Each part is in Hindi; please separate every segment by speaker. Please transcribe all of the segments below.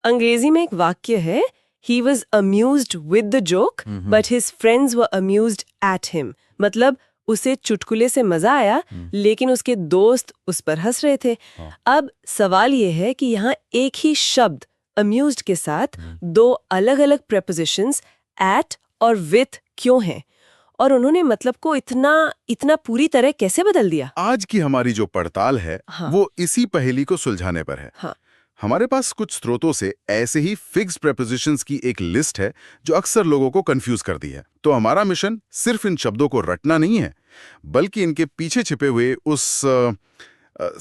Speaker 1: अंग्रेजी में एक वाक्य है, he was amused with the joke, but his friends were amused at him. मतलब उसे चुटकुले से मजा आया, लेकिन उसके दोस्त उस पर हंस रहे थे। अब सवाल ये है कि यहाँ एक ही शब्द amused के साथ दो अलग-अलग prepositions at और with क्यों हैं? और उन्होंने मतलब को इतना पूरी तरह कैसे बदल दिया?
Speaker 2: आज की हमारी जो पड़ताल है वो इसी पहेली को सुलझाने पर है। हमारे पास कुछ स्रोतों से ऐसे ही फिक्स्ड प्रेपोजिशंस की एक लिस्ट है जो अक्सर लोगों को कंफ्यूज करती है। तो हमारा मिशन सिर्फ इन शब्दों को रटना नहीं है, बल्कि इनके पीछे छिपे हुए उस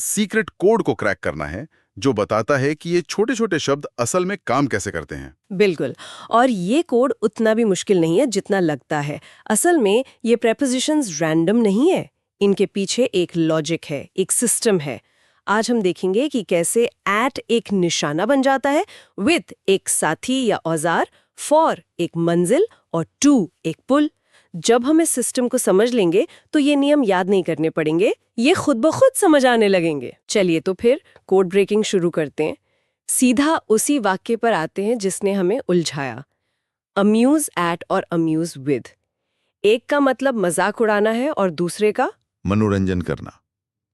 Speaker 2: सीक्रेट कोड को क्रैक करना है जो बताता है कि ये छोटे-छोटे शब्द असल में काम कैसे करते हैं।
Speaker 1: बिल्कुल, और ये कोड उतना भी मुश्किल नहीं है जितना लगता है। असल में ये प्रेपोजिशंस रैंडम नहीं है, इनके पीछे एक लॉजिक है, एक सिस्टम है। आज हम देखेंगे कि कैसे एट एक निशाना बन जाता है, विथ एक साथी या औजार, फॉर एक मंजिल और टू एक पुल। जब हम इस सिस्टम को समझ लेंगे तो ये नियम याद नहीं करने पड़ेंगे, ये खुद ब खुद समझ आने लगेंगे। चलिए तो फिर कोड ब्रेकिंग शुरू करते हैं। सीधा उसी वाक्य पर आते हैं जिसने हमें उलझाया, अम्यूज एट और अम्यूज विद। एक का मतलब मजाक उड़ाना है और दूसरे का
Speaker 2: मनोरंजन करना।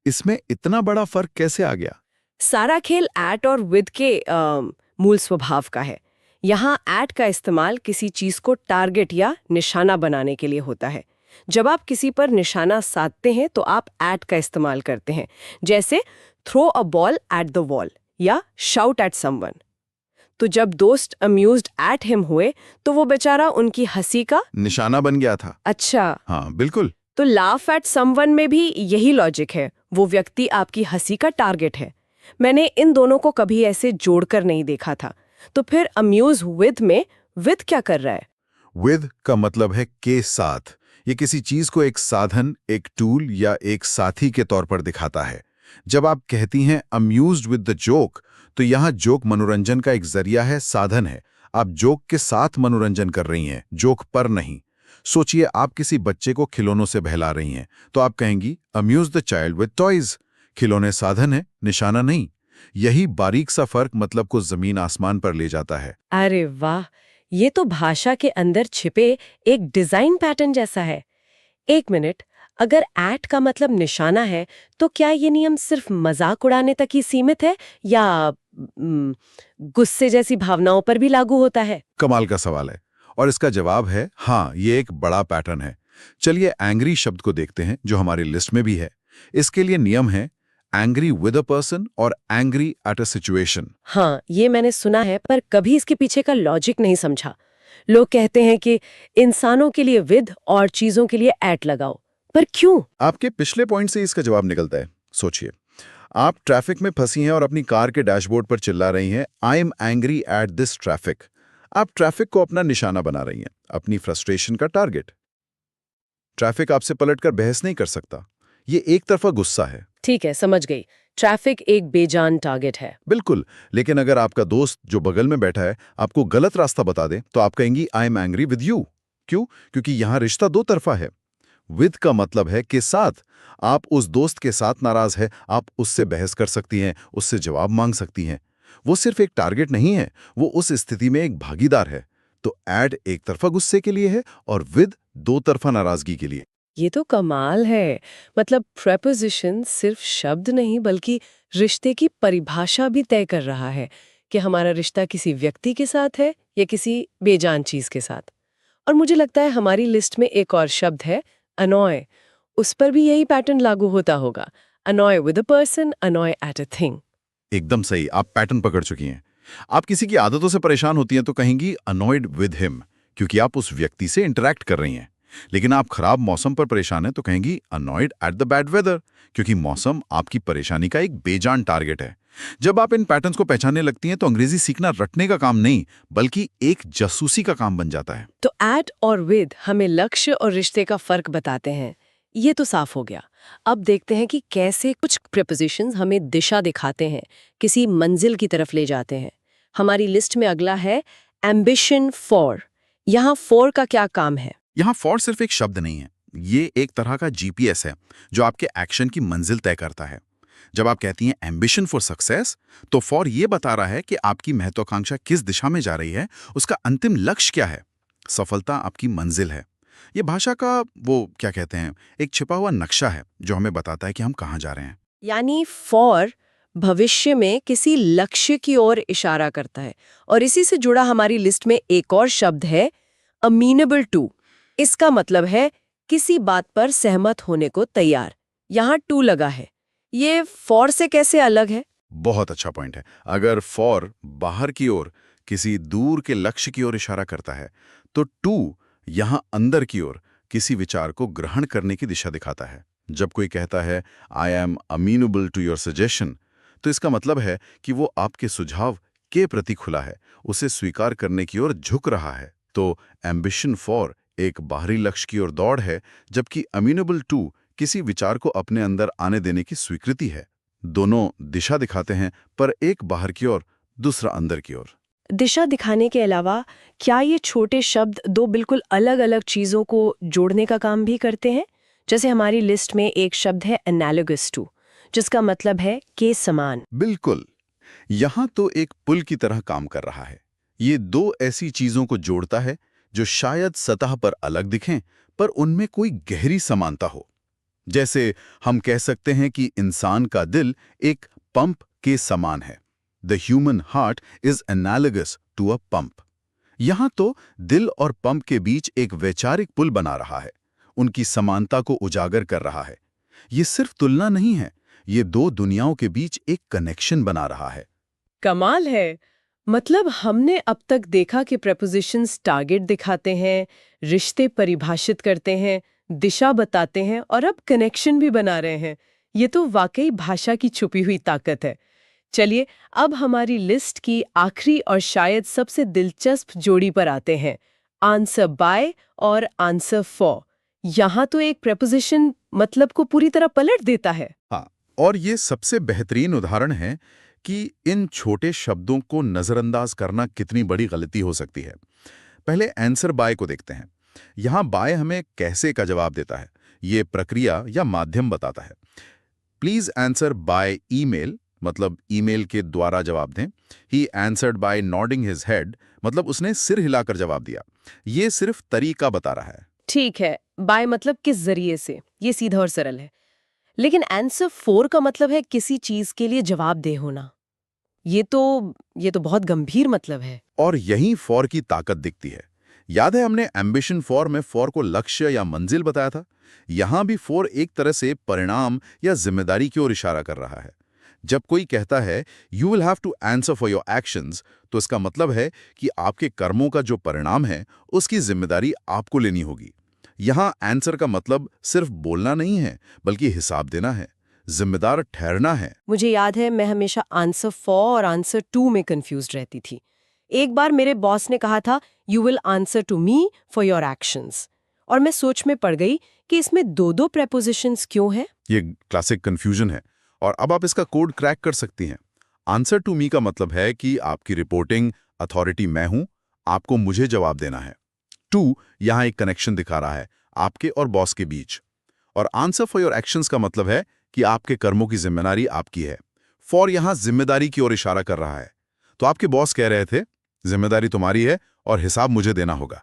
Speaker 2: इसमें इतना बड़ा फर्क कैसे आ गया?
Speaker 1: सारा खेल एट और विद के मूल स्वभाव का है। यहाँ एट का इस्तेमाल किसी चीज को टारगेट या निशाना बनाने के लिए होता है। जब आप किसी पर निशाना साधते हैं तो आप एट का इस्तेमाल करते हैं, जैसे throw a ball at the wall या शाउट एट समवन। तो जब दोस्त अम्यूज्ड एट हिम हुए तो वो बेचारा उनकी हंसी का
Speaker 2: निशाना बन गया था।
Speaker 1: अच्छा,
Speaker 2: हाँ बिल्कुल।
Speaker 1: तो लाफ एट समवन में भी यही लॉजिक है, वो व्यक्ति आपकी हंसी का टारगेट है। मैंने इन दोनों को कभी ऐसे जोड़कर नहीं देखा था। तो फिर अम्यूज विद में विद क्या कर रहा है?
Speaker 2: विद का मतलब है के साथ। ये किसी चीज को एक साधन, एक टूल या एक साथी के तौर पर दिखाता है। जब आप कहती हैं अम्यूज्ड विद द जोक, तो यहाँ जोक मनोरंजन का एक जरिया है, साधन है। आप जोक के साथ मनोरंजन कर रही हैं, जोक पर नहीं। सोचिए, आप किसी बच्चे को खिलौनों से बहला रही हैं, तो आप कहेंगी amuse the child with toys. खिलौने साधन है, निशाना नहीं। यही बारीक सा फर्क मतलब को जमीन आसमान पर ले जाता है।
Speaker 1: अरे वाह, ये तो भाषा के अंदर छिपे एक डिजाइन पैटर्न जैसा है। एक मिनट, अगर एट का मतलब निशाना है तो क्या ये नियम सिर्फ मजाक उड़ाने तक ही सीमित है या गुस्से जैसी भावनाओं पर भी लागू होता है?
Speaker 2: कमाल का सवाल है, और इसका जवाब है हाँ, ये एक बड़ा पैटर्न है। चलिए एंग्री शब्द को देखते हैं जो हमारी लिस्ट में भी है। इसके लिए नियम है एंग्री विद अ पर्सन और एंग्री एट अ सिचुएशन।
Speaker 1: हाँ, ये मैंने सुना है, पर कभी इसके पीछे का लॉजिक नहीं समझा। लोग कहते हैं कि इंसानों के लिए विद और चीजों के लिए एट लगाओ, पर क्यों?
Speaker 2: आपके पिछले पॉइंट से इसका जवाब निकलता है। सोचिए, आप ट्रैफिक में फंसी हैं और अपनी कार के डैशबोर्ड पर चिल्ला रही हैं, I am angry at this traffic. आप ट्रैफिक को अपना निशाना बना रही हैं, अपनी फ्रस्ट्रेशन का टारगेट। ट्रैफिक आपसे पलटकर बहस नहीं कर सकता, ये एक तरफा गुस्सा है।
Speaker 1: ठीक है, समझ गई। ट्रैफिक एक बेजान टारगेट है।
Speaker 2: बिल्कुल, लेकिन अगर आपका दोस्त जो बगल में बैठा है आपको गलत रास्ता बता दे तो आप कहेंगी I am angry with you. क्यों? क्योंकि यहां रिश्ता दो तरफा है। विद का मतलब है के साथ। आप उस दोस्त के साथ नाराज है, आप उससे बहस कर सकती हैं, उससे जवाब मांग सकती हैं। वो सिर्फ एक टारगेट नहीं है, वो उस स्थिति में एक भागीदार है। तो एड एक तरफा गुस्से के लिए है और विद दो तरफा नाराजगी के लिए।
Speaker 1: ये तो कमाल है। मतलब प्रेपोजिशन सिर्फ शब्द नहीं बल्कि रिश्ते की परिभाषा भी तय कर रहा है कि हमारा रिश्ता किसी व्यक्ति के साथ है या किसी बेजान चीज के साथ। और मुझे लगता है हमारी लिस्ट में एक और शब्द है, अनॉय। उस पर भी यही पैटर्न लागू होता होगा। अनॉय with a person, अनॉय at a thing.
Speaker 2: एकदम सही, आप पैटर्न पकड़ चुकी हैं। आप किसी की आदतों से परेशान होती हैं तो कहेंगी अनॉयड विद हिम, क्योंकि आप उस व्यक्ति से इंटरैक्ट कर रही हैं। लेकिन आप खराब मौसम पर परेशान हैं तो कहेंगी annoyed at the bad weather, क्योंकि मौसम आपकी परेशानी का एक बेजान टारगेट है। जब आप इन पैटर्न्स को पहचानने लगती हैं तो अंग्रेजी सीखना रटने का काम नहीं बल्कि एक जासूसी का काम बन जाता है।
Speaker 1: तो एट और विद हमें लक्ष्य और रिश्ते का फर्क बताते हैं। ये तो साफ हो गया। अब देखते हैं कि कैसे कुछ प्रीपोजिशंस हमें दिशा दिखाते हैं, किसी मंजिल की तरफ ले जाते हैं। हमारी लिस्ट में अगला है एम्बिशन फॉर। यहाँ फॉर का क्या काम है?
Speaker 2: यहाँ फॉर सिर्फ एक शब्द नहीं है, ये एक तरह का जीपीएस है जो आपके एक्शन की मंजिल तय करता है। जब आप कहती हैं एम्बिशन फॉर सक्सेस, तो फॉर ये बता रहा है कि आपकी महत्वाकांक्षा किस दिशा में जा रही है, उसका अंतिम लक्ष्य क्या है। सफलता आपकी मंजिल है। ये भाषा का वो क्या कहते हैं, एक छिपा हुआ नक्शा है जो हमें बताता है कि हम कहाँ जा रहे हैं।
Speaker 1: यानी फॉर भविष्य में किसी लक्ष्य की ओर इशारा करता है। और इसी से जुड़ा हमारी लिस्ट में एक और शब्द है अमीनेबल टू। इसका मतलब है किसी बात पर सहमत होने को तैयार। यहाँ टू लगा है। ये फॉर से कैसे अलग है?
Speaker 2: बहुत अच्छा पॉइंट है। अगर फॉर बाहर की ओर किसी दूर के लक्ष्य की ओर इशारा करता है, तो टू यहाँ अंदर की ओर किसी विचार को ग्रहण करने की दिशा दिखाता है। जब कोई कहता है I am amenable to your suggestion, तो इसका मतलब है कि वो आपके सुझाव के प्रति खुला है, उसे स्वीकार करने की ओर झुक रहा है। तो एम्बिशन फॉर एक बाहरी लक्ष्य की ओर दौड़ है, जबकि अमीनेबल टू किसी विचार को अपने अंदर आने देने की स्वीकृति है। दोनों दिशा दिखाते हैं, पर एक बाहर की ओर, दूसरा अंदर की ओर।
Speaker 1: दिशा दिखाने के अलावा क्या ये छोटे शब्द दो बिल्कुल अलग-अलग चीजों को जोड़ने का काम भी करते हैं? जैसे हमारी लिस्ट में एक शब्द है एनालोगस टू, जिसका मतलब है के समान।
Speaker 2: बिल्कुल। यहाँ तो एक पुल की तरह काम कर रहा है। ये दो ऐसी चीजों को जोड़ता है जो शायद सतह पर अलग दिखें, पर उनमें कोई गहरी समानता हो। जैसे हम कह सकते हैं कि इंसान का दिल एक पंप के समान है। The human heart is analogous to a pump. यहां तो दिल और पंप के बीच एक वैचारिक पुल बना रहा है, उनकी समानता को उजागर कर रहा है। ये सिर्फ तुलना नहीं है, ये दो दुनियाओं के बीच एक कनेक्शन बना रहा है।
Speaker 1: कमाल है। मतलब हमने अब तक देखा कि प्रेपोजिशंस टारगेट दिखाते हैं, रिश्ते परिभाषित करते हैं, दिशा बताते हैं और अब कनेक्शन भी बना रहे हैं। ये तो वाकई भाषा की छुपी हुई ताकत है। चलिए अब हमारी लिस्ट की आखिरी और शायद सबसे दिलचस्प जोड़ी पर आते हैं, आंसर बाय और आंसर फॉर। यहाँ तो एक प्रेपोजिशन मतलब को पूरी तरह पलट देता है।
Speaker 2: हाँ, और ये सबसे बेहतरीन उदाहरण है कि इन छोटे शब्दों को नजरअंदाज करना कितनी बड़ी गलती हो सकती है। पहले आंसर बाय को देखते हैं। यहाँ बाय हमें कैसे का जवाब देता है, ये प्रक्रिया या माध्यम बताता है। प्लीज आंसर बाय ईमेल, मतलब ईमेल के द्वारा जवाब दें। He answered bye nodding his head, मतलब उसने सिर हिलाकर जवाब दिया। ये सिर्फ तरीका बता रहा है।
Speaker 1: ठीक है, बाय मतलब किस जरिए से, ये सीधा और सरल है। लेकिन आंसर फोर का मतलब है किसी चीज के लिए जवाबदेह होना। ये तो बहुत गंभीर मतलब है।
Speaker 2: और यहीं फॉर की ताकत दिखती है। याद है हमने एम्बिशन फॉर में फॉर को लक्ष्य या मंजिल बताया था। यहां भी फॉर एक तरह से परिणाम या जिम्मेदारी की ओर इशारा कर रहा है। जब कोई कहता है you will have to answer for your actions, तो इसका मतलब है कि आपके कर्मों का जो परिणाम है उसकी जिम्मेदारी आपको लेनी होगी। यहां आंसर का मतलब सिर्फ बोलना नहीं है, बल्कि हिसाब देना है, जिम्मेदार ठहरना है।
Speaker 1: मुझे याद है मैं हमेशा आंसर फॉर और आंसर टू में कंफ्यूज रहती थी। एक बार मेरे बॉस ने कहा था you will answer to me for your actions, और मैं सोच में पड़ गई कि इसमें दो दो प्रेपोजिशंस क्यों हैं।
Speaker 2: ये क्लासिक कंफ्यूजन है, और अब आप इसका कोड क्रैक कर सकती हैं। आंसर टू मी का मतलब है कि आपकी रिपोर्टिंग अथॉरिटी मैं हूं, आपको मुझे जवाब देना है। टू यहां एक कनेक्शन दिखा रहा है आपके और बॉस के बीच। और आंसर फॉर योर एक्शंस का मतलब है कि आपके कर्मों की जिम्मेदारी आपकी है। फॉर यहां जिम्मेदारी की ओर इशारा कर रहा है। तो आपके बॉस कह रहे थे जिम्मेदारी तुम्हारी है और हिसाब मुझे देना होगा।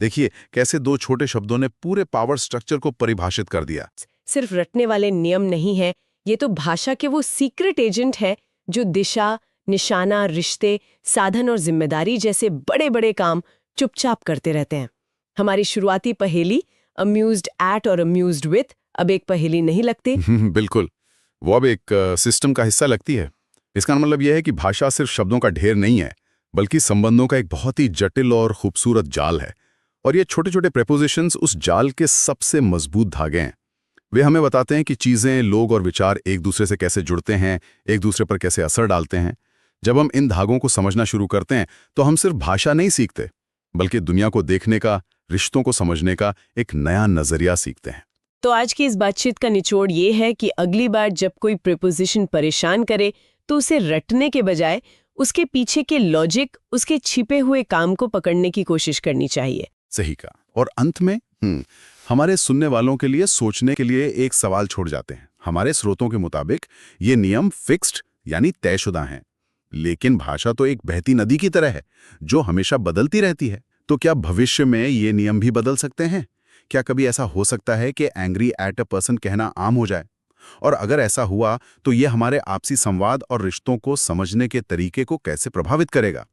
Speaker 2: देखिए कैसे दो छोटे शब्दों ने पूरे पावर स्ट्रक्चर को परिभाषित कर दिया।
Speaker 1: सिर्फ रटने वाले नियम नहीं है, ये तो भाषा के वो सीक्रेट एजेंट है जो दिशा, निशाना, रिश्ते, साधन और जिम्मेदारी जैसे बड़े बड़े काम चुपचाप करते रहते हैं। हमारी शुरुआती पहेली अम्यूज्ड एट और अम्यूज्ड विथ अब एक पहेली नहीं लगती।
Speaker 2: बिल्कुल, वो अब एक सिस्टम का हिस्सा लगती है। इसका मतलब यह है कि भाषा सिर्फ शब्दों का ढेर नहीं है, बल्कि संबंधों का एक बहुत ही जटिल और खूबसूरत जाल है। और ये छोटे छोटे प्रेपोजिशंस उस जाल के सबसे मजबूत धागे हैं। वे हमें बताते हैं कि चीज़ें, लोग और विचार एक दूसरे से कैसे जुड़ते हैं, एक दूसरे पर कैसे असर डालते हैं। जब हम इन धागों को समझना शुरू करते हैं तो हम सिर्फ भाषा नहीं सीखते, बल्कि दुनिया को देखने का, रिश्तों को समझने का एक नया नजरिया सीखते हैं।
Speaker 1: तो आज की इस बातचीत का निचोड़ ये है कि अगली बार जब कोई प्रीपोजिशन परेशान करे तो उसे रटने के बजाय उसके पीछे के लॉजिक, उसके छिपे हुए काम को पकड़ने की कोशिश करनी चाहिए।
Speaker 2: सही कहा। और अंत में हमारे सुनने वालों के लिए सोचने के लिए एक सवाल छोड़ जाते हैं। हमारे स्रोतों के मुताबिक ये नियम फिक्स्ड यानी तयशुदा हैं। लेकिन भाषा तो एक बहती नदी की तरह है जो हमेशा बदलती रहती है। तो क्या भविष्य में ये नियम भी बदल सकते हैं? क्या कभी ऐसा हो सकता है कि एंग्री एट अ पर्सन कहना आम हो जाए? और अगर ऐसा हुआ तो ये हमारे आपसी संवाद और रिश्तों को समझने के तरीके को कैसे प्रभावित करेगा?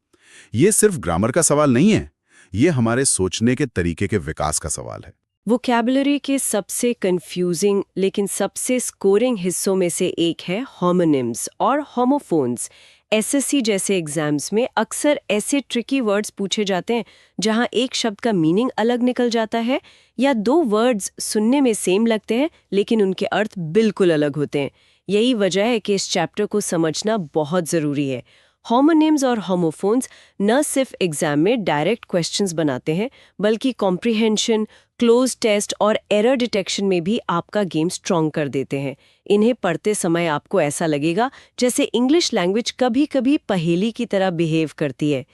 Speaker 2: ये सिर्फ ग्रामर का सवाल नहीं है, ये हमारे सोचने के तरीके के विकास का सवाल है।
Speaker 1: वोकैबुलरी के सबसे कंफ्यूजिंग लेकिन सबसे स्कोरिंग हिस्सों में से एक है होमोनिम्स और होमोफोन्स। एसएससी जैसे एग्जाम्स में अक्सर ऐसे ट्रिकी वर्ड्स पूछे जाते हैं जहां एक शब्द का मीनिंग अलग निकल जाता है या दो वर्ड्स सुनने में सेम लगते हैं लेकिन उनके अर्थ बिल्कुल अलग होते हैं। यही वजह है कि इस चैप्टर को समझना बहुत ज़रूरी है। होमोनिम्स और होमोफोन्स न सिर्फ एग्जाम में डायरेक्ट क्वेश्चंस बनाते हैं बल्कि कॉम्प्रिहेंशन, क्लोज टेस्ट और एरर डिटेक्शन में भी आपका गेम स्ट्रॉन्ग कर देते हैं। इन्हें पढ़ते समय आपको ऐसा लगेगा जैसे इंग्लिश लैंग्वेज कभी-कभी पहेली की तरह बिहेव करती है।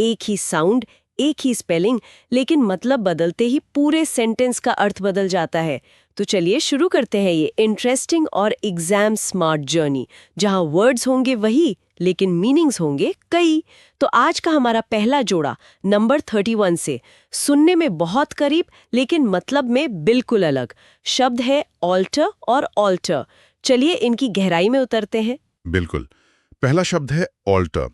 Speaker 1: एक ही साउंड, एक ही स्पेलिंग, लेकिन मतलब बदलते ही पूरे सेंटेंस का अर्थ बदल जाता है। तो चलिए शुरू करते हैं ये इंटरेस्टिंग और एग्जाम स्मार्ट जर्नी, जहां वर्ड्स होंगे वही लेकिन मीनिंग्स होंगे कई। तो आज का हमारा पहला जोड़ा नंबर 31 से, सुनने में बहुत करीब लेकिन मतलब में बिल्कुल अलग, शब्द है ऑल्टर और ऑल्टर। चलिए इनकी गहराई में उतरते हैं।
Speaker 2: बिल्कुल। पहला शब्द है ऑल्टर।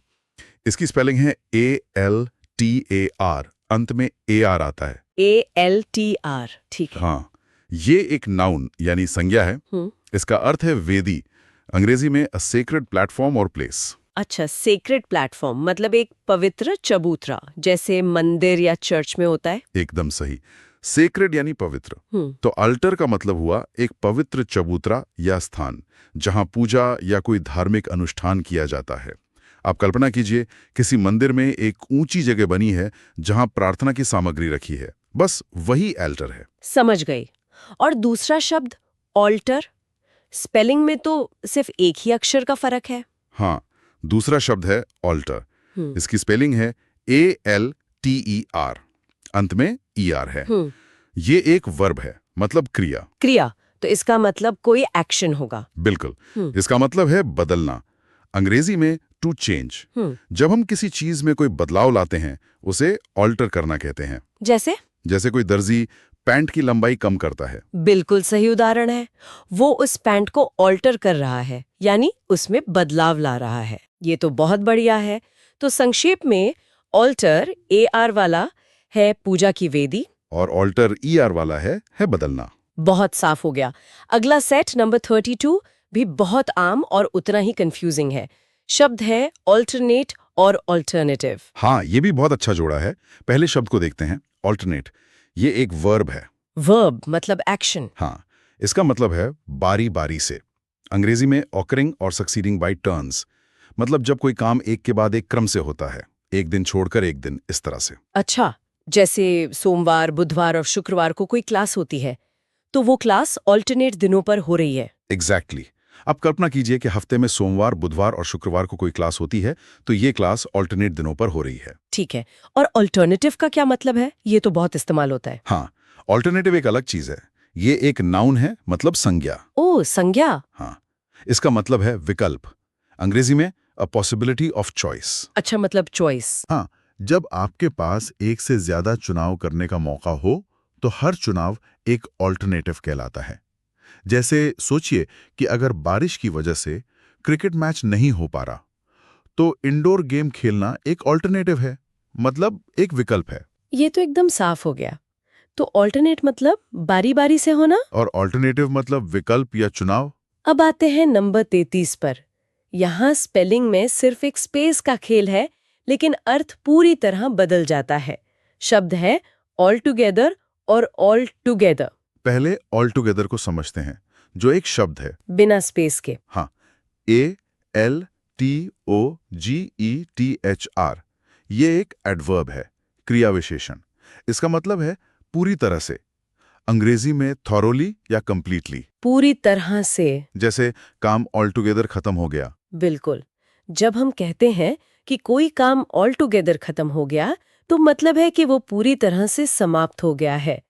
Speaker 2: इसकी स्पेलिंग है ALTAR, अंत में AR आता है।
Speaker 1: ALTR, ठीक है।
Speaker 2: हाँ, ये एक नाउन यानी संज्ञा है। इसका अर्थ है वेदी, अंग्रेजी में अ सेक्रेड प्लेटफॉर्म और प्लेस।
Speaker 1: अच्छा, सेक्रेड प्लेटफॉर्म मतलब एक पवित्र चबूतरा, जैसे मंदिर या चर्च में होता है।
Speaker 2: एकदम सही। सेक्रेड यानी पवित्र। तो अल्टर का मतलब हुआ एक पवित्र चबूतरा या स्थान जहां पूजा या कोई धार्मिक अनुष्ठान किया जाता है। आप कल्पना कीजिए किसी मंदिर में एक ऊंची जगह बनी है जहां प्रार्थना की सामग्री रखी है, बस वही अल्टर है।
Speaker 1: समझ गई। और दूसरा शब्द ऑल्टर, स्पेलिंग में तो सिर्फ एक ही अक्षर का फर्क है।
Speaker 2: हाँ, दूसरा शब्द है ऑल्टर। इसकी स्पेलिंग है ALTER, अंत में ER है। ये एक वर्ब है, मतलब क्रिया।
Speaker 1: क्रिया, तो इसका मतलब कोई एक्शन होगा।
Speaker 2: बिल्कुल। इसका मतलब है बदलना, अंग्रेजी में टू चेंज। जब हम किसी चीज में कोई बदलाव लाते हैं उसे ऑल्टर करना कहते हैं। जैसे कोई दर्जी पैंट की लंबाई कम करता है।
Speaker 1: बिल्कुल सही उदाहरण है। वो उस पैंट को ऑल्टर कर रहा है, यानी उसमें बदलाव ला रहा है। ये तो बहुत बढ़िया है। तो संक्षेप में ऑल्टर AR वाला है पूजा की वेदी
Speaker 2: और ऑल्टर ER वाला है बदलना।
Speaker 1: बहुत साफ हो गया। अगला सेट नंबर 32 भी बहुत आम और उतना ही कंफ्यूजिंग है। शब्द है ऑल्टरनेट और ऑल्टरनेटिव।
Speaker 2: हाँ, ये भी बहुत अच्छा जोड़ा है। पहले शब्द को देखते हैं, ऑल्टरनेट। ये एक वर्ब है।
Speaker 1: वर्ब मतलब एक्शन।
Speaker 2: हाँ, इसका मतलब है बारी बारी से, अंग्रेजी में ऑकरिंग और सक्सीडिंग बाय टर्न्स, मतलब जब कोई काम एक के बाद एक क्रम से होता है, एक दिन छोड़कर एक दिन, इस तरह से।
Speaker 1: अच्छा, जैसे सोमवार, बुधवार और शुक्रवार को कोई क्लास होती है तो वो क्लास ऑल्टरनेट दिनों पर हो रही है।
Speaker 2: एग्जैक्टली। अब कल्पना कीजिए कि हफ्ते में सोमवार, बुधवार और शुक्रवार को कोई क्लास होती है, तो ये क्लास ऑल्टरनेट दिनों पर हो रही है।
Speaker 1: ठीक है। और अल्टरनेटिव का क्या मतलब है? ये तो बहुत इस्तेमाल होता है।
Speaker 2: हाँ, ऑल्टरनेटिव एक अलग चीज है। ये एक नाउन है, मतलब संज्ञा।
Speaker 1: ओह, संज्ञा।
Speaker 2: हाँ, इसका मतलब है विकल्प, अंग्रेजी में अ पॉसिबिलिटी ऑफ चॉइस।
Speaker 1: अच्छा, मतलब चॉइस।
Speaker 2: हाँ, जब आपके पास एक से ज्यादा चुनाव करने का मौका हो तो हर चुनाव एक ऑल्टरनेटिव कहलाता है। जैसे सोचिए कि अगर बारिश की वजह से क्रिकेट मैच नहीं हो पा रहा, तो इंडोर गेम खेलना एक ऑल्टरनेटिव है, मतलब एक विकल्प है।
Speaker 1: ये तो एकदम साफ हो गया। तो ऑल्टरनेट मतलब बारी बारी से होना
Speaker 2: और ऑल्टरनेटिव मतलब विकल्प या चुनाव।
Speaker 1: अब आते हैं नंबर 33 पर। यहाँ स्पेलिंग में सिर्फ एक स्पेस का खेल है, लेकिन अर्थ पूरी तरह बदल जाता है। शब्द है ऑल टुगेदर और ऑल टुगेदर।
Speaker 2: पहले ऑल टुगेदर को समझते हैं, जो एक शब्द है
Speaker 1: बिना स्पेस के।
Speaker 2: हाँ, ALTOGETHR। ये एक एडवर्ब है, क्रिया विशेषण। इसका मतलब है पूरी तरह से, अंग्रेजी में थॉरोली या कंप्लीटली।
Speaker 1: पूरी तरह से,
Speaker 2: जैसे काम ऑल टुगेदर खत्म हो गया।
Speaker 1: बिल्कुल। जब हम कहते हैं कि कोई काम ऑल टुगेदर खत्म हो गया, तो मतलब है कि वो पूरी तरह से समाप्त हो गया है।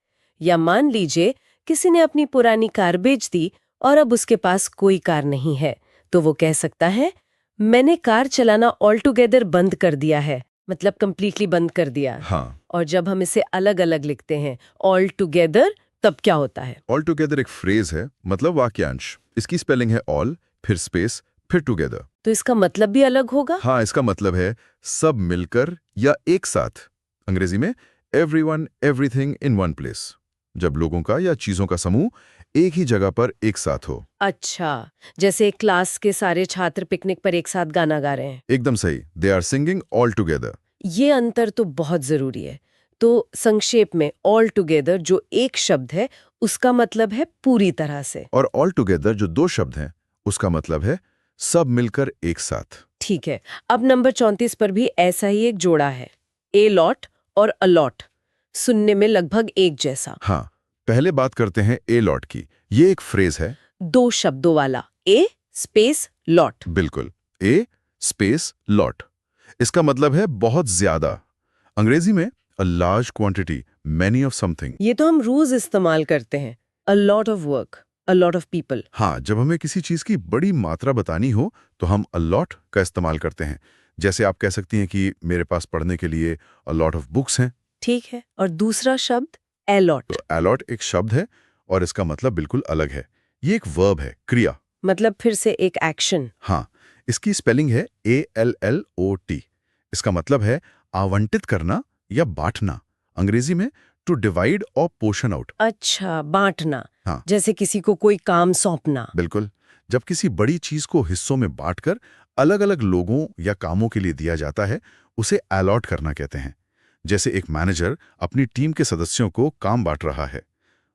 Speaker 1: या मान लीजिए किसी ने अपनी पुरानी कार बेच दी और अब उसके पास कोई कार नहीं है, तो वो कह सकता है मैंने कार चलाना ऑल टुगेदर बंद कर दिया है, मतलब कंप्लीटली बंद कर दिया।
Speaker 2: हाँ,
Speaker 1: और जब हम इसे अलग अलग लिखते हैं ऑल टुगेदर, तब क्या होता है?
Speaker 2: ऑल टुगेदर एक फ्रेज है, मतलब वाक्यांश। इसकी स्पेलिंग है ऑल, फिर स्पेस, फिर टुगेदर।
Speaker 1: तो इसका मतलब भी अलग होगा?
Speaker 2: हाँ, इसका मतलब है सब मिलकर या एक साथ। अंग्रेजी में everyone everything in one place, जब लोगों का या चीजों का समूह एक ही जगह पर एक साथ हो।
Speaker 1: अच्छा, जैसे क्लास के सारे छात्र पिकनिक पर एक साथ गाना गा रहे हैं।
Speaker 2: एकदम सही, they are singing all together.
Speaker 1: ये अंतर तो बहुत जरूरी है। तो संक्षेप में ऑल टुगेदर जो एक शब्द है, उसका मतलब है पूरी तरह से।
Speaker 2: और ऑल टुगेदर जो दो शब्द हैं, उसका मतलब है सब मिलकर एक साथ।
Speaker 1: ठीक है, अब नंबर 34 पर भी ऐसा ही एक जोड़ा है, ए लॉट और अलॉट, सुनने में लगभग एक जैसा।
Speaker 2: हाँ, पहले बात करते हैं ए लॉट की। ये एक फ्रेज है।
Speaker 1: दो शब्दों वाला, ए स्पेस लॉट।
Speaker 2: बिल्कुल, ए स्पेस लॉट। इसका मतलब है बहुत ज्यादा। अंग्रेजी में a large quantity, many of something.
Speaker 1: ये तो हम रोज इस्तेमाल करते हैं, a lot of work, a lot of people.
Speaker 2: हाँ, जब हमें किसी चीज की बड़ी मात्रा बतानी हो तो हम अ लॉट का इस्तेमाल करते हैं। जैसे आप कह सकती हैं कि मेरे पास पढ़ने के लिए अ लॉट ऑफ बुक्स हैं।
Speaker 1: ठीक है, और दूसरा शब्द एलॉट,
Speaker 2: तो अलॉट एक शब्द है और इसका मतलब बिल्कुल अलग है। ये एक वर्ब है, क्रिया।
Speaker 1: मतलब फिर से एक एक्शन।
Speaker 2: हाँ, इसकी स्पेलिंग है ALLOT। इसका मतलब है आवंटित करना या बांटना। अंग्रेजी में टू डिवाइड और पोर्शन आउट।
Speaker 1: अच्छा, बांटना।
Speaker 2: हाँ,
Speaker 1: जैसे किसी को कोई काम सौंपना।
Speaker 2: बिल्कुल। जब किसी बड़ी चीज को हिस्सों में बांटकर अलग अलग लोगों या कामों के लिए दिया जाता है, उसे अलॉट करना कहते हैं। जैसे एक मैनेजर अपनी टीम के सदस्यों को काम बांट रहा है,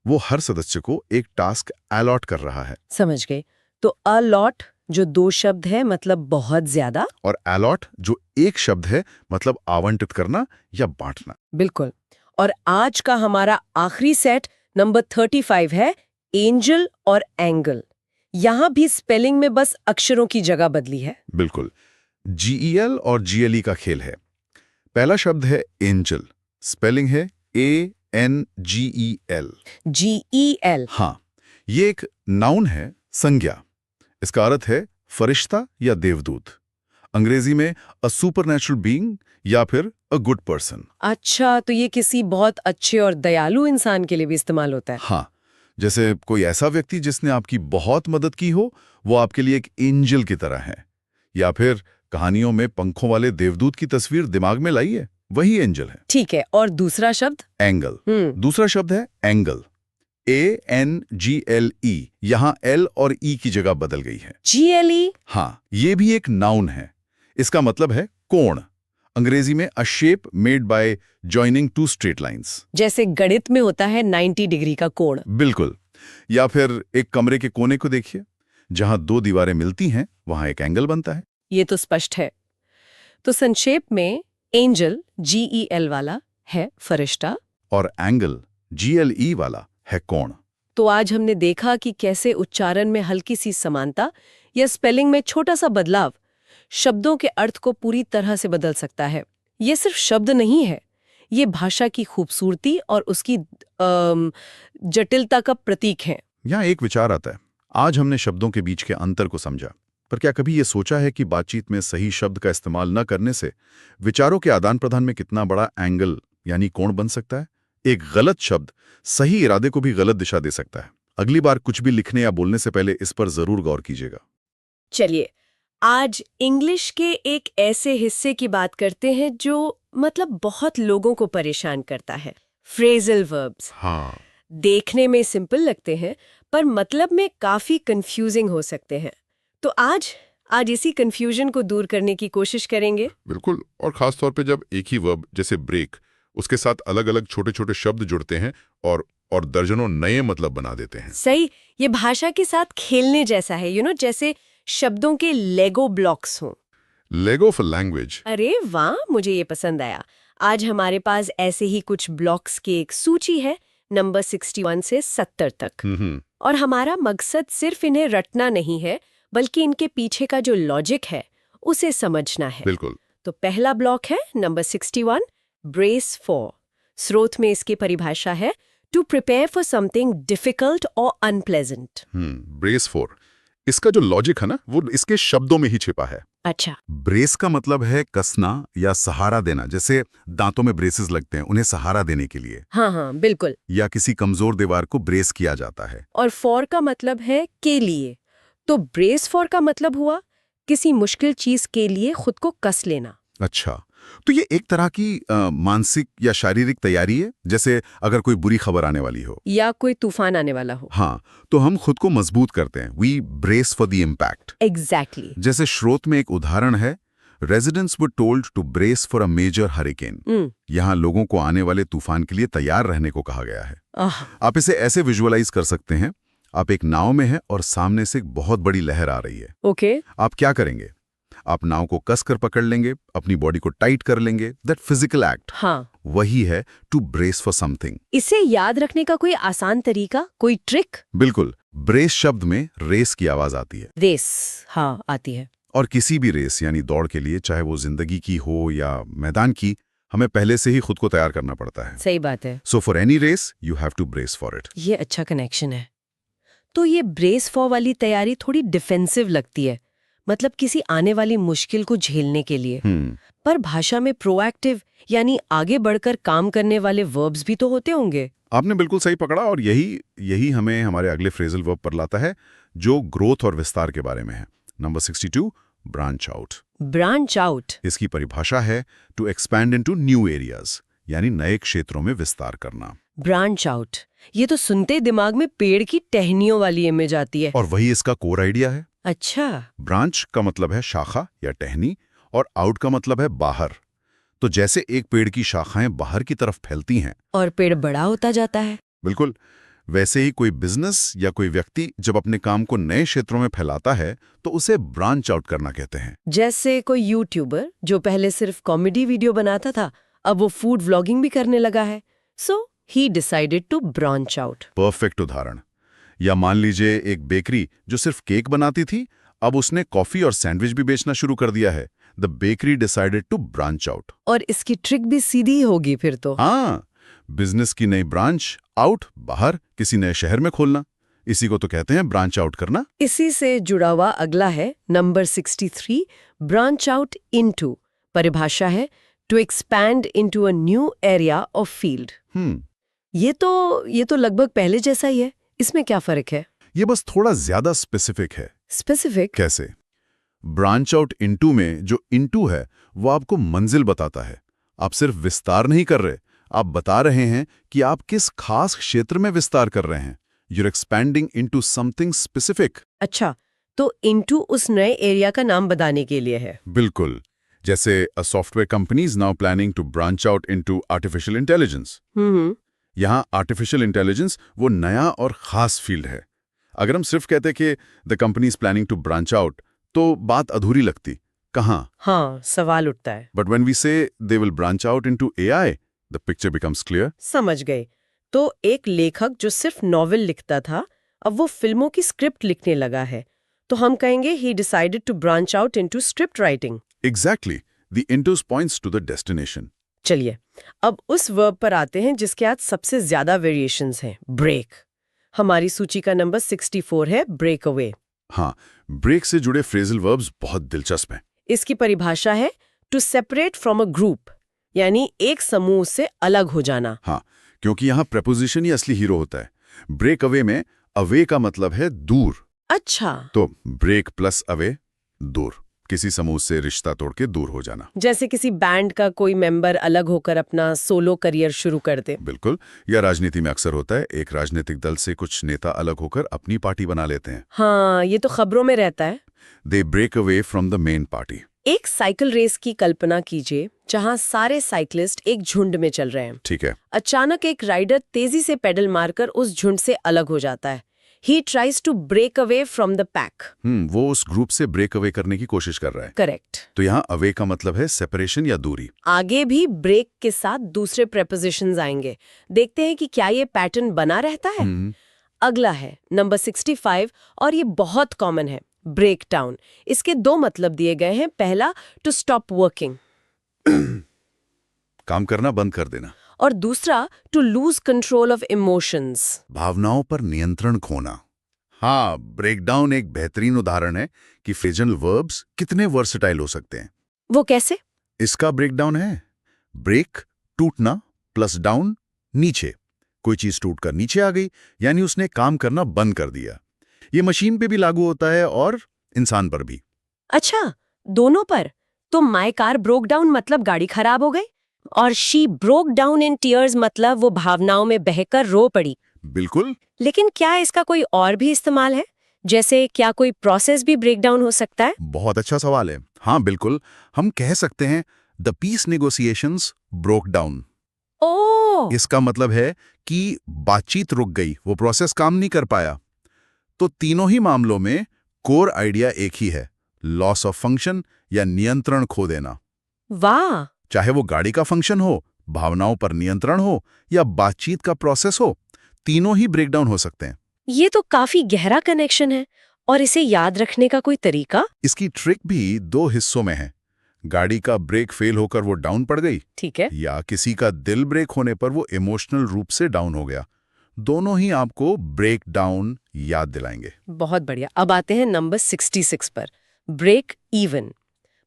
Speaker 2: वो हर सदस्य को एक टास्क अलॉट कर रहा है।
Speaker 1: समझ गए। तो अलॉट जो दो शब्द है, मतलब बहुत ज्यादा।
Speaker 2: और अलॉट जो एक शब्द है, मतलब आवंटित करना या बांटना।
Speaker 1: बिल्कुल। और आज का हमारा आखिरी सेट नंबर 35 है, एंजल और एंगल। यहां भी स्पेलिंग में बस अक्षरों की जगह बदली है।
Speaker 2: बिल्कुल, GEL और GLE का खेल है। पहला शब्द है एंजल, स्पेलिंग है ANGEL।
Speaker 1: GEL।
Speaker 2: हाँ, ये एक नाउन है, संज्ञा। इसका अर्थ है फरिश्ता या देवदूत। अंग्रेजी में अ सुपरनैचुरल बीइंग या फिर अ गुड पर्सन।
Speaker 1: अच्छा, तो ये किसी बहुत अच्छे और दयालु इंसान के लिए भी इस्तेमाल होता है।
Speaker 2: हाँ, जैसे कोई ऐसा व्यक्ति जिसने आपकी बहुत मदद की हो, वो आपके लिए एक एंजल की तरह है। या फिर कहानियों में पंखों वाले देवदूत की तस्वीर दिमाग में लाइए, वही एंजल है।
Speaker 1: ठीक है, और दूसरा शब्द?
Speaker 2: एंगल। दूसरा शब्द है एंगल, ANGLE। यहाँ L और E की जगह बदल गई है।
Speaker 1: GLE।
Speaker 2: हाँ, ये भी एक नाउन है। इसका मतलब है कोण। अंग्रेजी में अ shape made by joining two straight lines.
Speaker 1: जैसे गणित में होता है 90 डिग्री का कोण।
Speaker 2: बिल्कुल। या फिर एक कमरे के कोने को देखिए, जहां दो दीवारें मिलती हैं, वहां एक एंगल बनता है।
Speaker 1: ये तो स्पष्ट है। तो संक्षेप में एंजल GEL वाला है फरिश्ता,
Speaker 2: और एंगल GLE वाला है कोण।
Speaker 1: तो आज हमने देखा कि कैसे उच्चारण में हल्की सी समानता या स्पेलिंग में छोटा सा बदलाव शब्दों के अर्थ को पूरी तरह से बदल सकता है। ये सिर्फ शब्द नहीं है, ये भाषा की खूबसूरती और उसकी जटिलता का प्रतीक है।
Speaker 2: यहाँ एक विचार आता है। आज हमने शब्दों के बीच के अंतर को समझा, पर क्या कभी ये सोचा है कि बातचीत में सही शब्द का इस्तेमाल न करने से विचारों के आदान प्रदान में कितना बड़ा एंगल यानी कोण बन सकता है? एक गलत शब्द सही इरादे को भी गलत दिशा दे सकता है। अगली बार कुछ भी लिखने या बोलने से पहले इस पर जरूर गौर कीजिएगा।
Speaker 1: चलिए, आज इंग्लिश के एक ऐसे हिस्से की बात करते हैं जो मतलब बहुत लोगों को परेशान करता है, फ्रेजल वर्ब्स।
Speaker 2: हाँ,
Speaker 1: देखने में सिंपल लगते हैं, पर मतलब में काफी कंफ्यूजिंग हो सकते हैं। तो आज इसी कंफ्यूजन को दूर करने की कोशिश करेंगे।
Speaker 3: बिल्कुल, और खास तौर पे जब एक ही वर्ब जैसे ब्रेक, उसके साथ अलग अलग छोटे छोटे शब्द जुड़ते हैं और दर्जनों नए मतलब बना देते हैं।
Speaker 1: सही, ये भाषा के साथ खेलने जैसा है, जैसे शब्दों के लेगो ब्लॉक्स हों।
Speaker 3: लेगो फॉर लैंग्वेज।
Speaker 1: अरे वाह, मुझे ये पसंद आया। आज हमारे पास ऐसे ही कुछ ब्लॉक्स की एक सूची है, नंबर 61 से 70 तक। और हमारा मकसद सिर्फ इन्हें रटना नहीं है, बल्कि इनके पीछे का जो लॉजिक है उसे समझना है।
Speaker 3: बिल्कुल।
Speaker 1: तो पहला ब्लॉक है नंबर 61, ब्रेस फॉर। स्रोत में इसकी परिभाषा है to prepare for something difficult और अनप्लेजेंट।
Speaker 3: ब्रेस फॉर, इसका जो लॉजिक है ना वो इसके शब्दों में ही छिपा है।
Speaker 1: अच्छा।
Speaker 2: ब्रेस का मतलब है कसना या सहारा देना, जैसे दांतों में ब्रेसेस लगते हैं उन्हें सहारा देने के लिए,
Speaker 1: हाँ, बिल्कुल।
Speaker 2: या किसी कमजोर दीवार को ब्रेस किया जाता है।
Speaker 1: और फॉर का मतलब है के लिए, तो ब्रेस फॉर का मतलब हुआ किसी मुश्किल चीज के लिए खुद को कस लेना।
Speaker 2: अच्छा, तो ये एक तरह की मानसिक या शारीरिक तैयारी है, जैसे अगर कोई बुरी खबर आने वाली हो
Speaker 1: या कोई तूफान आने वाला हो।
Speaker 2: हाँ, तो हम खुद को मजबूत करते हैं। We brace for the impact.
Speaker 1: Exactly.
Speaker 2: जैसे स्रोत में एक उदाहरण है, residents were told to brace for a major hurricane. यहाँ लोगों को आने वाले तूफान के लिए तैयार रहने को कहा गया है। आप इसे ऐसे विजुअलाइज कर सकते हैं, आप एक नाव में हैं और सामने से एक बहुत बड़ी लहर आ रही है।
Speaker 1: ओके।
Speaker 2: आप क्या करेंगे? आप नाव को कसकर पकड़ लेंगे, अपनी बॉडी को टाइट कर लेंगे। दैट फिजिकल एक्ट,
Speaker 1: हाँ,
Speaker 2: वही है टू ब्रेस फॉर समथिंग।
Speaker 1: इसे याद रखने का कोई आसान तरीका, कोई ट्रिक?
Speaker 2: बिल्कुल, ब्रेस शब्द में रेस की आवाज आती है।
Speaker 1: रेस, हाँ, आती है।
Speaker 2: और किसी भी रेस यानी दौड़ के लिए, चाहे वो जिंदगी की हो या मैदान की, हमें पहले से ही खुद को तैयार करना पड़ता है।
Speaker 1: सही बात है।
Speaker 2: So for any race you have to brace for it.
Speaker 1: ये अच्छा कनेक्शन है। तो ये ब्रेस फॉर वाली तैयारी थोड़ी डिफेंसिव लगती है, मतलब किसी आने वाली मुश्किल को झेलने के लिए। पर भाषा में प्रोएक्टिव यानी आगे बढ़कर काम करने वाले वर्ब्स भी तो होते होंगे।
Speaker 2: आपने बिल्कुल सही पकड़ा, और यही हमें हमारे अगले फ्रेजल वर्ब पर लाता है, जो ग्रोथ और विस्तार के बारे में है। Number 62, branch out.
Speaker 1: Branch out,
Speaker 2: इसकी परिभाषा है to expand into new areas, यानी नए क्षेत्रों में विस्तार करना।
Speaker 1: ब्रांच आउट, ये तो सुनते दिमाग में पेड़ की टहनियों वाली इमेज आती है।
Speaker 2: और वही इसका कोर आइडिया है।
Speaker 1: अच्छा।
Speaker 2: ब्रांच का मतलब है शाखा या टहनी, और आउट का मतलब है बाहर। तो जैसे एक पेड़ की शाखाएं बाहर की तरफ फैलती हैं
Speaker 1: और पेड़ बड़ा होता जाता है।
Speaker 2: बिल्कुल, वैसे ही कोई बिजनेस या कोई व्यक्ति जब अपने काम को नए क्षेत्रों में फैलाता है तो उसे ब्रांच आउट करना कहते हैं।
Speaker 1: जैसे कोई यूट्यूबर जो पहले सिर्फ कॉमेडी वीडियो बनाता था, अब वो फूड व्लॉगिंग भी करने लगा है। So he decided to branch out.
Speaker 2: Perfect उदाहरण। या मान लीजिए एक बेकरी जो सिर्फ केक बनाती थी, अब उसने कॉफी और सैंडविच भी बेचना शुरू कर दिया है। The bakery decided to branch out.
Speaker 1: और इसकी ट्रिक भी सीधी होगी फिर तो।
Speaker 2: हाँ, बिजनेस की नई ब्रांच, आउट बाहर, किसी नए शहर में खोलना, इसी को तो कहते हैं ब्रांच आउट करना।
Speaker 1: इसी से जुड़ा हुआ अगला है नंबर 63, ब्रांच आउट इनटू। परिभाषा है to expand into a new area of field. ये तो लगभग पहले जैसा ही है, इसमें क्या फर्क है?
Speaker 2: ये बस थोड़ा ज्यादा स्पेसिफिक है।
Speaker 1: स्पेसिफिक
Speaker 2: कैसे? ब्रांच आउट इनटू में जो इनटू है वो आपको मंजिल बताता है। आप सिर्फ विस्तार नहीं कर रहे, आप बता रहे हैं कि आप किस खास क्षेत्र में विस्तार कर रहे हैं। You're expanding into something specific.
Speaker 1: अच्छा, तो इनटू उस नए एरिया का नाम बताने के लिए है।
Speaker 2: बिल्कुल, जैसे a software company is now planning to branch out into artificial intelligence. यहाँ आर्टिफिशियल इंटेलिजेंस वो नया और खास फील्ड है। अगर हम सिर्फ कहते कि the company is planning to branch out, तो बात अधूरी लगती। कहाँ?
Speaker 1: हाँ, सवाल उठता है।
Speaker 2: बट व्हेन वी से they will branch out into AI, the picture becomes clear.
Speaker 1: समझ गए। तो एक लेखक जो सिर्फ नॉवेल लिखता था, अब वो फिल्मों की स्क्रिप्ट लिखने लगा है, तो हम कहेंगे he decided to branch out into script writing.
Speaker 2: Exactly, the intus points to the destination.
Speaker 1: चलिए, अब उस वर्ब पर आते हैं जिसके आज सबसे ज्यादा वेरिएशंस हैं, ब्रेक। हमारी सूची का नंबर 64 है, ब्रेक अवे।
Speaker 2: हाँ, ब्रेक से जुड़े फ्रेजल वर्ब्स बहुत दिलचस्प हैं।
Speaker 1: इसकी परिभाषा है to separate from a group, यानी एक समूह से अलग हो जाना।
Speaker 2: हाँ, क्योंकि यहाँ प्रेपोजिशन ही असली हीरो होता है। ब्रेक अवे में अवे का मतलब है दूर।
Speaker 1: अच्छा,
Speaker 2: तो ब्रेक प्लस अवे, दूर, किसी समूह से रिश्ता तोड़ के दूर हो जाना।
Speaker 1: जैसे किसी बैंड का कोई मेंबर अलग होकर अपना सोलो करियर शुरू कर दे।
Speaker 2: बिल्कुल, या राजनीति में अक्सर होता है, एक राजनीतिक दल से कुछ नेता अलग होकर अपनी पार्टी बना लेते हैं।
Speaker 1: हाँ, ये तो खबरों में रहता है।
Speaker 2: They break away from the main party.
Speaker 1: एक साइकिल रेस की कल्पना कीजिए जहां सारे साइकिलिस्ट एक झुंड में चल रहे हैं।
Speaker 2: ठीक है।
Speaker 1: अचानक एक राइडर तेजी से पेडल मारकर उस झुंड से अलग हो जाता है। He tries to break away from the pack.
Speaker 2: वो उस ग्रुप से ब्रेक अवे करने की कोशिश कर रहा है।
Speaker 1: करेक्ट।
Speaker 2: तो यहाँ अवे का मतलब है सेपरेशन या दूरी।
Speaker 1: आगे भी ब्रेक के साथ दूसरे प्रेपोजिशंस आएंगे। देखते हैं कि क्या ये पैटर्न बना रहता है। अगला है नंबर 65 और ये बहुत कॉमन है, ब्रेक डाउन। इसके दो मतलब दिए गए हैं। पहला, टू स्टॉप वर्किंग,
Speaker 2: काम करना बंद कर देना।
Speaker 1: और दूसरा to lose control of emotions.
Speaker 2: भावनाओं पर नियंत्रण खोना। हाँ, ब्रेकडाउन एक बेहतरीन उदाहरण है कि फ्रेजल वर्ब्स कितने वर्सटाइल हो सकते हैं।
Speaker 1: वो कैसे?
Speaker 2: इसका ब्रेकडाउन है ब्रेक, टूटना, प्लस डाउन, नीचे। कोई चीज टूटकर नीचे आ गई, यानी उसने काम करना बंद कर दिया। ये मशीन पे भी लागू होता है और इंसान पर भी।
Speaker 1: अच्छा, दोनों पर। तो माय कार ब्रोक डाउन मतलब गाड़ी खराब हो गई, और she broke down in tears मतलब वो भावनाओं में बहकर रो पड़ी।
Speaker 2: बिल्कुल।
Speaker 1: लेकिन क्या इसका कोई और भी इस्तेमाल है? जैसे क्या कोई प्रोसेस भी ब्रेक डाउन हो सकता है?
Speaker 2: बहुत अच्छा सवाल है। हाँ बिल्कुल, हम कह सकते हैं the peace negotiations broke down.
Speaker 1: Oh,
Speaker 2: इसका मतलब है कि बातचीत रुक गई, वो प्रोसेस काम नहीं कर पाया। तो तीनों ही मामलों में कोर आइडिया एक ही है, लॉस ऑफ फंक्शन या नियंत्रण खो देना।
Speaker 1: वाह।
Speaker 2: चाहे वो गाड़ी का फंक्शन हो, भावनाओं पर नियंत्रण हो या बातचीत का प्रोसेस हो, तीनों ही ब्रेकडाउन हो सकते हैं।
Speaker 1: ये तो काफी गहरा कनेक्शन है। और इसे याद रखने का कोई तरीका?
Speaker 2: इसकी ट्रिक भी दो हिस्सों में है। गाड़ी का ब्रेक फेल होकर वो डाउन पड़ गई,
Speaker 1: ठीक है।
Speaker 2: या किसी का दिल ब्रेक होने पर वो इमोशनल रूप से डाउन हो गया। दोनों ही आपको ब्रेक डाउन याद दिलाएंगे।
Speaker 1: बहुत बढ़िया। अब आते हैं नंबर 66 पर, ब्रेक इवन।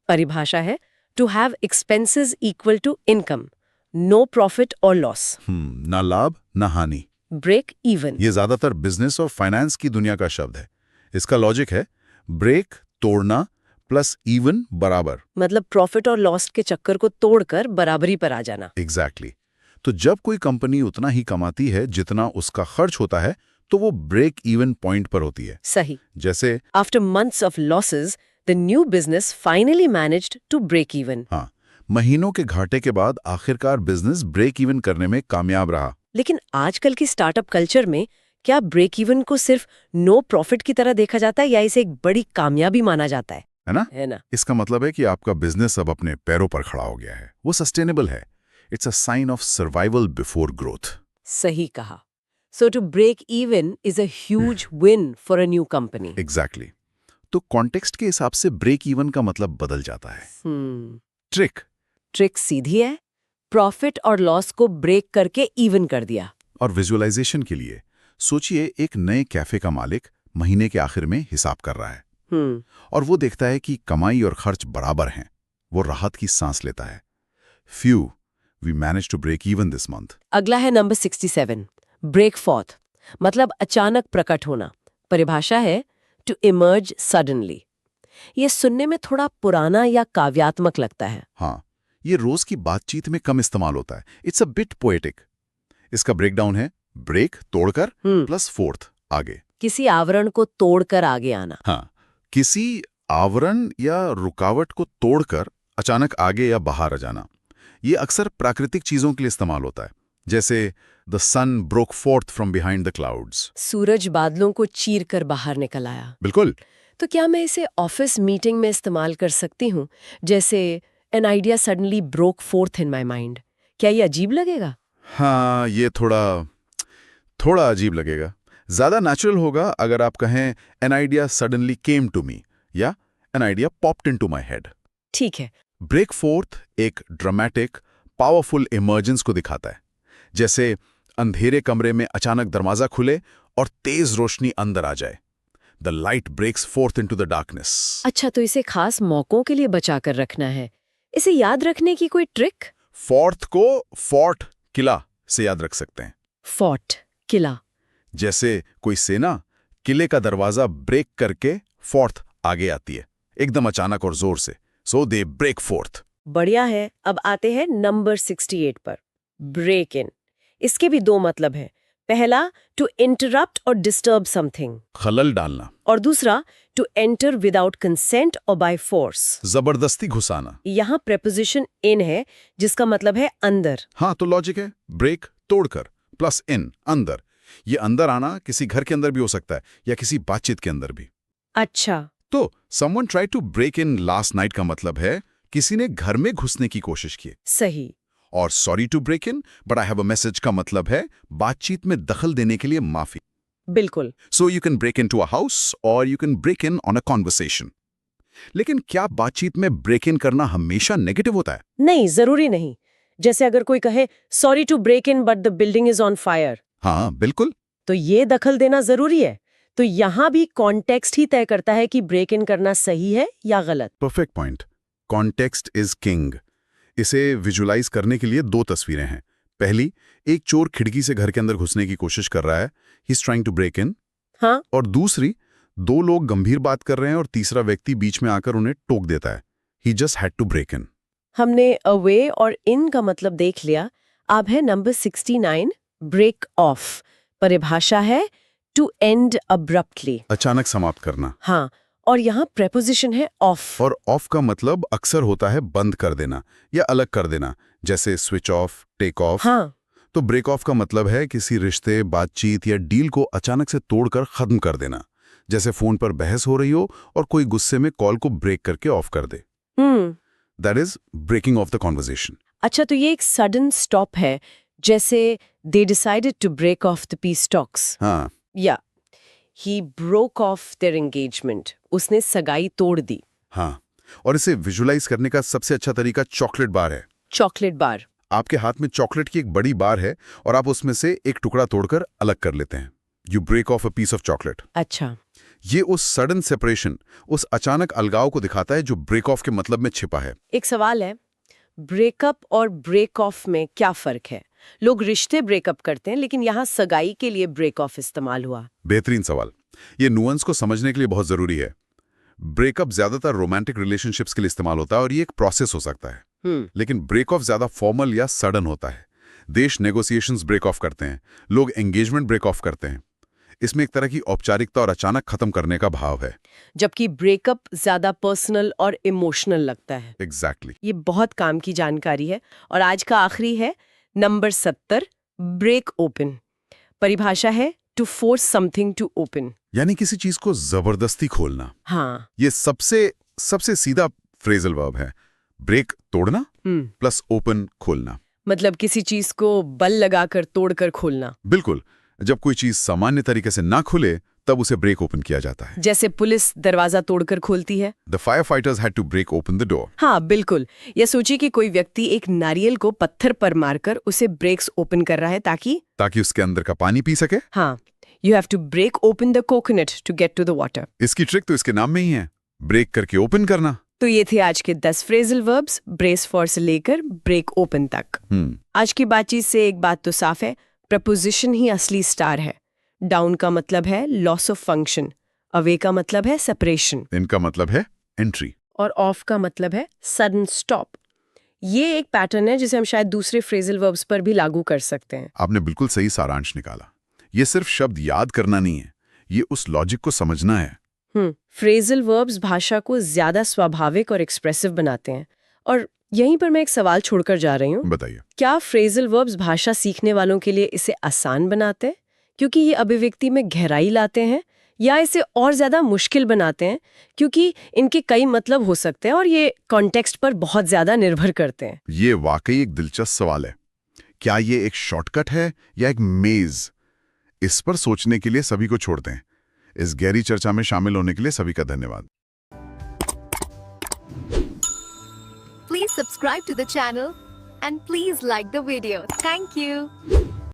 Speaker 1: परिभाषा है to have expenses equal to income, no profit और लॉस।
Speaker 2: ना लाभ ना हानि।
Speaker 1: Break even.
Speaker 2: ये ज्यादातर बिजनेस और फाइनेंस की दुनिया का शब्द है। इसका लॉजिक है ब्रेक तोड़ना प्लस इवन बराबर।
Speaker 1: मतलब प्रॉफिट और लॉस के चक्कर को तोड़कर बराबरी पर आ जाना।
Speaker 2: एग्जैक्टली। तो जब कोई कंपनी उतना ही कमाती है जितना उसका खर्च होता है, तो वो ब्रेक इवन पॉइंट पर होती है।
Speaker 1: सही।
Speaker 2: जैसे
Speaker 1: after months of losses the new business finally managed to break even.
Speaker 2: हाँ, महीनों के घाटे के बाद आखिरकार बिजनेस ब्रेक इवन करने में कामयाब रहा।
Speaker 1: लेकिन आजकल की स्टार्टअप कल्चर में क्या ब्रेक इवन को सिर्फ नो प्रॉफिट की तरह देखा जाता है, या इसे एक बड़ी कामयाबी माना जाता है?
Speaker 2: है ना? इसका मतलब है कि आपका बिजनेस अब अपने पैरों पर खड़ा हो गया है, वो सस्टेनेबल है। It's a sign of survival before growth.
Speaker 1: सही कहा। So to break even is a huge win for a new company.
Speaker 2: Exactly. तो कॉन्टेक्स्ट के हिसाब से ब्रेक इवन का मतलब बदल जाता है। ट्रिक
Speaker 1: ट्रिक सीधी है, प्रॉफिट और लॉस को ब्रेक करके इवन कर दिया।
Speaker 2: और विजुअलाइजेशन के लिए सोचिए, एक नए कैफे का मालिक महीने के आखिर में हिसाब कर रहा है और वो देखता है कि कमाई और खर्च बराबर हैं। वो राहत की सांस लेता है। Phew, we manage to break even this month.
Speaker 1: अगला है नंबर 67, ब्रेक फॉर्थ, मतलब अचानक प्रकट होना। परिभाषा है टू इमर्ज सडनली। ये सुनने में थोड़ा पुराना या काव्यात्मक लगता है।
Speaker 2: हाँ, ये रोज की बातचीत में कम इस्तेमाल होता है। It's a bit poetic. इसका ब्रेकडाउन है ब्रेक तोड़कर प्लस फोर्थ आगे।
Speaker 1: किसी आवरण को तोड़कर आगे आना।
Speaker 2: हाँ, किसी आवरण या रुकावट को तोड़कर अचानक आगे या बाहर आ जाना। ये अक्सर प्राकृतिक चीजों के लिए इस्तेमाल होता है, जैसे the sun broke forth from behind the clouds.
Speaker 1: सूरज बादलों को चीर कर बाहर निकल आया।
Speaker 2: बिल्कुल।
Speaker 1: तो क्या मैं इसे ऑफिस मीटिंग में इस्तेमाल कर सकती हूँ, जैसे N idea suddenly broke fourth in my mind? क्या ये अजीब लगेगा?
Speaker 2: हाँ, ये थोड़ा अजीब लगेगा। ज्यादा नेचुरल होगा अगर आप कहें an idea suddenly came to me, या an idea popped into my head.
Speaker 1: ठीक है।
Speaker 2: ब्रेक फोर्थ एक ड्रामेटिक पावरफुल इमर्जेंस को दिखाता है, जैसे अंधेरे कमरे में अचानक दरवाजा खुले और तेज रोशनी अंदर आ जाए। The light breaks forth into the darkness.
Speaker 1: अच्छा, तो इसे खास मौकों के लिए बचा कर रखना है। इसे याद रखने की कोई ट्रिक?
Speaker 2: फोर्थ को फोर्ट किला से याद रख सकते हैं।
Speaker 1: फोर्ट किला।
Speaker 2: जैसे कोई सेना किले का दरवाजा ब्रेक करके फोर्थ आगे आती है, एकदम अचानक और जोर से। सो दे ब्रेक फोर्थ।
Speaker 1: बढ़िया है। अब आते हैं नंबर 68 पर, ब्रेक इन। इसके भी दो मतलब हैं। पहला टू इंटरप्ट और डिस्टर्ब समथिंग,
Speaker 2: खलल डालना,
Speaker 1: और दूसरा टू एंटर विदाउट कंसेंट और बाय फोर्स,
Speaker 2: जबरदस्ती घुसाना।
Speaker 1: यहाँ प्रेपोजिशन इन है जिसका मतलब है अंदर।
Speaker 2: हाँ, तो लॉजिक है ब्रेक तोड़कर प्लस इन अंदर। ये अंदर आना किसी घर के अंदर भी हो सकता है या किसी बातचीत के अंदर भी।
Speaker 1: अच्छा।
Speaker 2: तो someone try to break in last night का मतलब है किसी ने घर में घुसने की कोशिश की।
Speaker 1: सही।
Speaker 2: और sorry to break in but I have a message का मतलब है बातचीत में दखल देने के लिए माफी।
Speaker 1: बिल्कुल।
Speaker 2: So you can break into a house और you can break in on a conversation. लेकिन क्या बातचीत में ब्रेक इन करना हमेशा नेगेटिव होता है?
Speaker 1: नहीं, जरूरी नहीं। जैसे अगर कोई कहे sorry to break in but the building is on fire,
Speaker 2: हाँ बिल्कुल।
Speaker 1: तो ये दखल देना जरूरी है। तो यहाँ भी कॉन्टेक्स्ट ही तय करता है कि ब्रेक इन करना सही है या गलत।
Speaker 2: Perfect point. Context is king. इसे विजुलाइज करने के लिए दो तस्वीरें हैं। पहली, एक चोर खिड़की से घर के अंदर घुसने की कोशिश कर रहा है, he is trying to break in.
Speaker 1: हाँ,
Speaker 2: और दूसरी, दो लोग गंभीर बात कर रहे हैं और तीसरा व्यक्ति बीच में आकर उन्हें टोक देता है, he just had to break in.
Speaker 1: हमने अवे और इन का मतलब देख लिया। अब है नंबर 69, ब्रेक ऑफ। परिभाषा है टू एंड अब्रप्टली,
Speaker 2: अचानक समाप्त करना।
Speaker 1: हाँ, और यहाँ प्रेपोजिशन है ऑफ।
Speaker 2: और ऑफ का मतलब अक्सर होता है बंद कर देना या अलग कर देना, जैसे स्विच ऑफ, टेक ऑफ।
Speaker 1: हाँ,
Speaker 2: तो ब्रेक ऑफ का मतलब है किसी रिश्ते, बातचीत या डील को अचानक से तोड़कर खत्म कर देना, जैसे फोन पर बहस हो रही हो और कोई गुस्से में कॉल को ब्रेक करके ऑफ कर दे। That is breaking off the conversation.
Speaker 1: अच्छा, तो ये एक सडन स्टॉप है, जैसे they decided to break off the peace talks,
Speaker 2: हाँ,
Speaker 1: या he broke off their engagement, उसने सगाई तोड़ दी।
Speaker 2: हाँ। और इसे विजुलाइज करने का सबसे अच्छा तरीका चॉकलेट बार है।
Speaker 1: Chocolate bar.
Speaker 2: आपके हाथ में चॉकलेट की एक बड़ी बार है और आप उसमें से एक टुकड़ा तोड़कर अलग कर लेते हैं। You break off a piece of chocolate.
Speaker 1: अच्छा,
Speaker 2: ये उस सडन सेपरेशन, उस अचानक अलगाव को दिखाता है जो ब्रेक ऑफ के मतलब में छिपा है।
Speaker 1: एक सवाल है, ब्रेकअप और ब्रेक ऑफ में क्या फर्क है? लोग रिश्ते ब्रेकअप करते हैं, लेकिन यहाँ सगाई के लिए ब्रेक ऑफ इस्तेमाल हुआ।
Speaker 2: बेहतरीन सवाल। ये नुअंस को समझने के लिए बहुत जरूरी है। ब्रेकअप ज्यादातर रोमांटिक रिलेशनशिप्स के लिए इस्तेमाल होता है और ये एक प्रोसेस हो सकता है, लेकिन ब्रेक ऑफ ज्यादा फॉर्मल या सडन होता है। देश नेगोशिएशंस ब्रेक ऑफ करते हैं, लोग एंगेजमेंट ब्रेक ऑफ करते हैं। इसमें एक तरह की औपचारिकता और अचानक खत्म करने का भाव है।
Speaker 1: जबकि ब्रेकअप ज्यादा पर्सनल और इमोशनल लगता है।
Speaker 2: एग्जैक्टली।
Speaker 1: ये बहुत काम की जानकारी है। और आज का आखिरी है नंबर 70, ब्रेक ओपन। परिभाषा है to force something to open,
Speaker 2: यानी किसी चीज को जबरदस्ती खोलना।
Speaker 1: हाँ,
Speaker 2: ये सबसे सीधा फ्रेजल वर्ब है। ब्रेक तोड़ना प्लस ओपन खोलना।
Speaker 1: मतलब किसी चीज को बल लगाकर तोड़कर खोलना।
Speaker 2: बिल्कुल। जब कोई चीज सामान्य तरीके से ना खुले तब उसे ब्रेक ओपन किया जाता है।
Speaker 1: जैसे पुलिस दरवाजा तोड़कर खोलती है।
Speaker 2: The fire fighters had to break open the door.
Speaker 1: हाँ, बिल्कुल। या सोचिए कि कोई व्यक्ति एक नारियल को पत्थर पर मारकर उसे ब्रेक्स ओपन कर रहा है
Speaker 2: ताकि उसके अंदर का पानी पी सके।
Speaker 1: हाँ, you have to break open the coconut to get to the water.
Speaker 2: इसकी ट्रिक तो इसके नाम में ही है, ब्रेक करके ओपन करना।
Speaker 1: तो ये थे आज के 10 फ्रेजल वर्ब्स, ब्रेस फॉर से लेकर ब्रेक ओपन तक। आज की बातचीत से एक बात तो साफ है, प्रपोजिशन ही असली स्टार है। डाउन का मतलब है लॉस ऑफ फंक्शन, अवे का मतलब है सेपरेशन,
Speaker 2: इनका मतलब है एंट्री,
Speaker 1: और ऑफ का मतलब है सडन स्टॉप। ये एक पैटर्न है जिसे हम शायद दूसरे फ्रेजल वर्ब्स पर भी लागू कर सकते हैं।
Speaker 2: आपने बिल्कुल सही सारांश निकाला। ये सिर्फ शब्द याद करना नहीं है, ये उस लॉजिक को समझना है।
Speaker 1: फ्रेजल वर्ब्स भाषा को ज्यादा स्वाभाविक और एक्सप्रेसिव बनाते हैं। और यहीं पर मैं एक सवाल छोड़कर जा रही हूँ।
Speaker 2: बताइए।
Speaker 1: क्या फ्रेजल वर्ब्स भाषा सीखने वालों के लिए इसे आसान बनाते हैं क्योंकि ये अभिव्यक्ति में गहराई लाते हैं, या इसे और ज्यादा मुश्किल बनाते हैं क्योंकि इनके कई मतलब हो सकते हैं और ये कॉन्टेक्स्ट पर बहुत ज्यादा निर्भर करते हैं?
Speaker 2: ये वाकई एक दिलचस्प सवाल है। क्या ये एक शॉर्टकट है या एक मेज? इस पर सोचने के लिए सभी को छोड़ते हैं। इस गहरी चर्चा में शामिल होने के लिए सभी का धन्यवाद।
Speaker 4: Please subscribe to the channel and please like the video. Thank you.